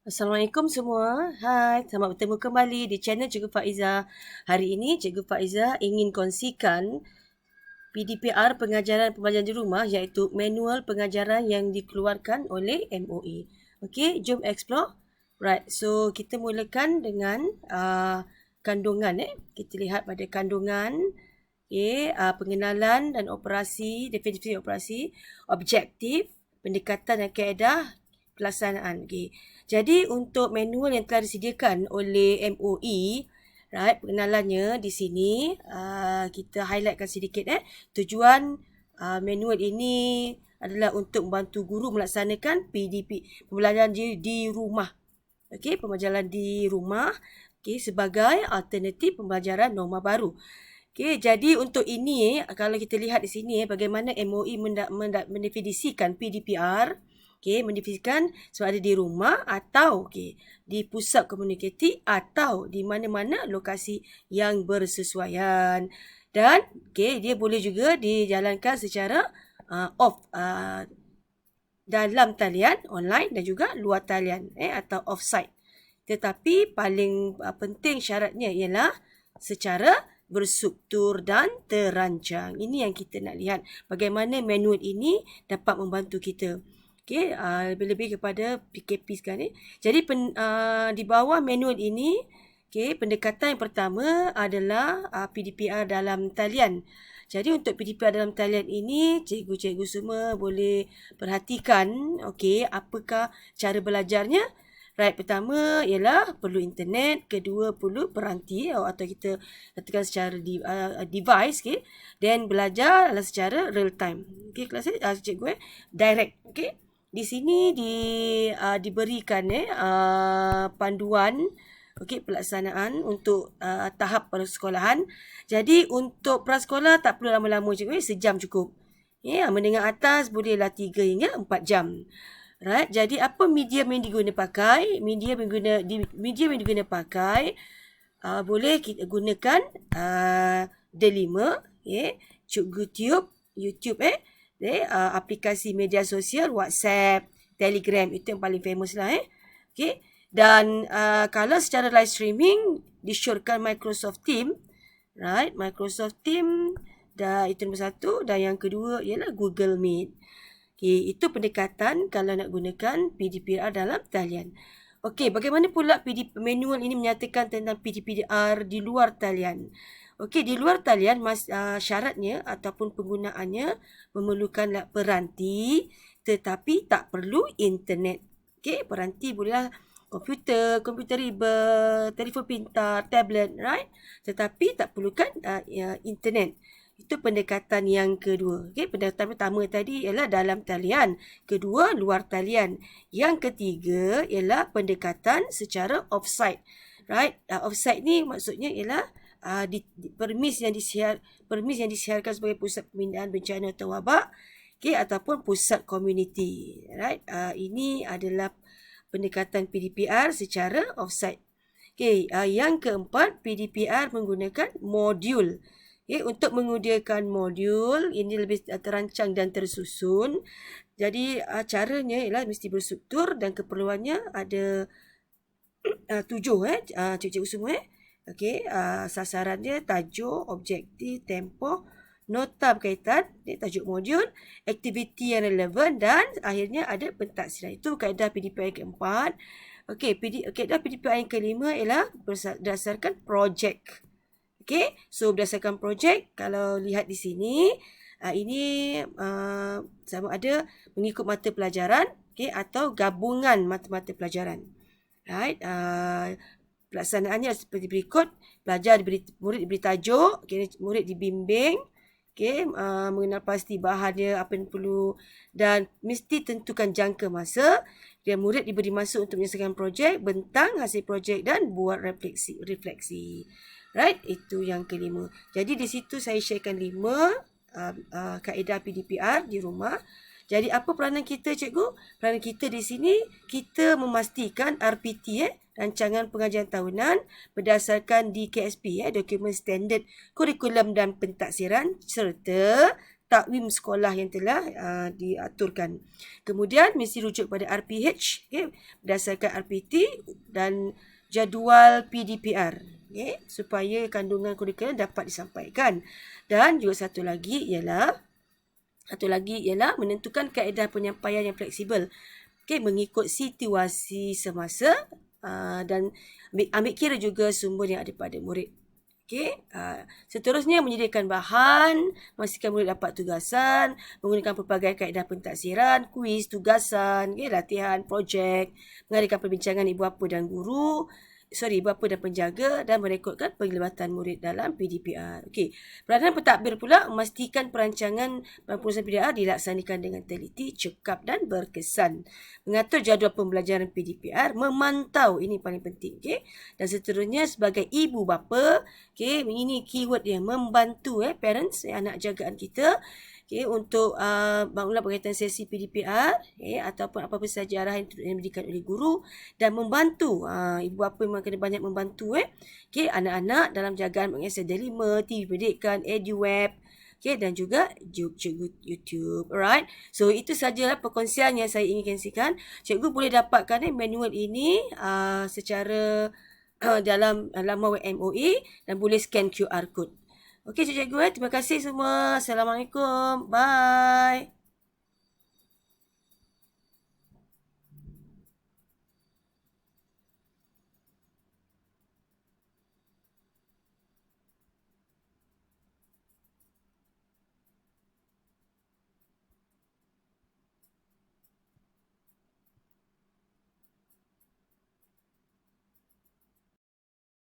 Assalamualaikum semua. Hai, selamat bertemu kembali di channel Cikgu Faiza. Hari ini Cikgu Faiza ingin kongsikan PDPR pengajaran pembelajaran di rumah iaitu manual pengajaran yang dikeluarkan oleh MOE. Okey, jom explore. Right, so kita mulakan dengan kandungan. Kita lihat pada kandungan. Pengenalan dan operasi, definisi operasi, objektif, pendekatan dan kaedah pelaksanaan. Okay. Jadi untuk manual yang telah disediakan oleh MOE, right, pengenalannya di sini kita highlightkan sedikit. Tujuan manual ini adalah untuk membantu guru melaksanakan PDP, pembelajaran di rumah. Okey, pembelajaran di rumah sebagai alternatif pembelajaran norma baru. Jadi untuk ini kalau kita lihat di sini bagaimana MOE mendefinisikan PDPR. Mendefinisikan sama ada di rumah atau di pusat komunikatif atau di mana-mana lokasi yang bersesuaian. Dan dia boleh juga dijalankan secara dalam talian online dan juga luar talian atau offsite. Tetapi paling penting syaratnya ialah secara berstruktur dan terancang. Ini yang kita nak lihat bagaimana manual ini dapat membantu kita. Lebih-lebih kepada PKP sekarang ni. Jadi di bawah manual ini, pendekatan yang pertama adalah PDPR dalam talian. Jadi untuk PDPR dalam talian ini, cikgu-cikgu semua boleh perhatikan, apakah cara belajarnya. Right, pertama ialah perlu internet, kedua perlu peranti atau kita katakan secara device, dan belajar adalah secara real time. Kelas cikgu direct, Di sini diberikan panduan pelaksanaan untuk tahap persekolahan. Jadi untuk prasekolah tak perlu lama-lama cikgu, sejam cukup. Menengah atas bolehlah 3 hingga 4 jam. Right, jadi apa medium yang diguna pakai? Medium yang diguna pakai boleh kita gunakan D5, YouTube, aplikasi media sosial, WhatsApp, Telegram, itu yang paling famous lah. Dan kalau secara live streaming disyorkan Microsoft Teams, right? Microsoft Teams, dan itu nombor satu. Dan yang kedua ialah Google Meet. Itu pendekatan kalau nak gunakan PDPR dalam talian. Bagaimana pula manual ini menyatakan tentang PDPR di luar talian? Di luar talian syaratnya ataupun penggunaannya memerlukan peranti tetapi tak perlu internet. Peranti bolehlah komputer riba, telefon pintar, tablet, right? Tetapi tak perlukan internet. Itu pendekatan yang kedua. Pendekatan pertama tadi ialah dalam talian. Kedua, luar talian. Yang ketiga ialah pendekatan secara offsite. Right? Offsite ni maksudnya ialah permis yang disiarkan sebagai pusat pemindahan bencana atau wabak, ataupun pusat komuniti. Right? Ini adalah pendekatan PDPR secara offsite. Yang keempat, PDPR menggunakan modul. Untuk mengudiakan modul, ini lebih terancang dan tersusun. Jadi caranya ialah mesti berstruktur dan keperluannya ada 7 cikgu semua. Sasarannya, tajuk, objektif, tempoh, nota berkaitan, tajuk modul, aktiviti yang relevan dan akhirnya ada pentaksiran. Itu kaedah PDPR yang keempat. Kaedah PDPR yang kelima ialah berdasarkan projek. So berdasarkan projek, kalau lihat di sini, ini sama ada mengikut mata pelajaran, atau gabungan mata-mata pelajaran. Right? Pelaksanaannya seperti berikut. Murid diberi tajuk, murid dibimbing, mengenal pasti bahannya, apa yang perlu, dan mesti tentukan jangka masa. Dan murid diberi masa untuk menyelesaikan projek, bentang hasil projek dan buat refleksi. Right? Itu yang kelima. Jadi di situ saya sharekan 5 kaedah PDPR di rumah. Jadi apa peranan kita, cikgu? Peranan kita di sini, kita memastikan RPT, rancangan pengajaran tahunan berdasarkan DKSP, Dokumen Standard Kurikulum dan Pentaksiran, serta takwim sekolah yang telah diaturkan. Kemudian mesti rujuk pada RPH, okay, berdasarkan RPT dan jadual PDPR, okay, supaya kandungan kurikulum dapat disampaikan. Dan juga satu lagi ialah menentukan kaedah penyampaian yang fleksibel, okay, mengikut situasi semasa dan ambil kira juga sumber yang ada pada murid. Okay. Seterusnya menyediakan bahan, memastikan murid dapat tugasan, menggunakan pelbagai kaedah pentaksiran, kuis, tugasan, okay, latihan, projek, mengadakan perbincangan ibu bapa dan penjaga dan merekodkan penglibatan murid dalam PDPR. Okey, peranan pentadbir pula memastikan perancangan perusahaan PDPR dilaksanakan dengan teliti, cekap dan berkesan. Mengatur jadual pembelajaran PDPR, memantau, ini paling penting, okey. Dan seterusnya sebagai ibu bapa, okey, ini keyword yang membantu parents, anak jagaan kita. Okay, untuk bangunlah berkaitan sesi PDPR, ataupun apa-apa sahaja arahan yang diberikan oleh guru dan membantu ibu bapa memang kena banyak membantu okay, anak-anak dalam jagaan mengakses Delima, TV Pendidikan, EduWeb, okay, dan juga YouTube. Alright, so itu sajalah perkongsian yang saya ingin kongsikan. Cikgu boleh dapatkan manual ini secara dalam laman web MOE dan boleh scan QR code. Okey, cikgu, terima kasih semua. Assalamualaikum. Bye.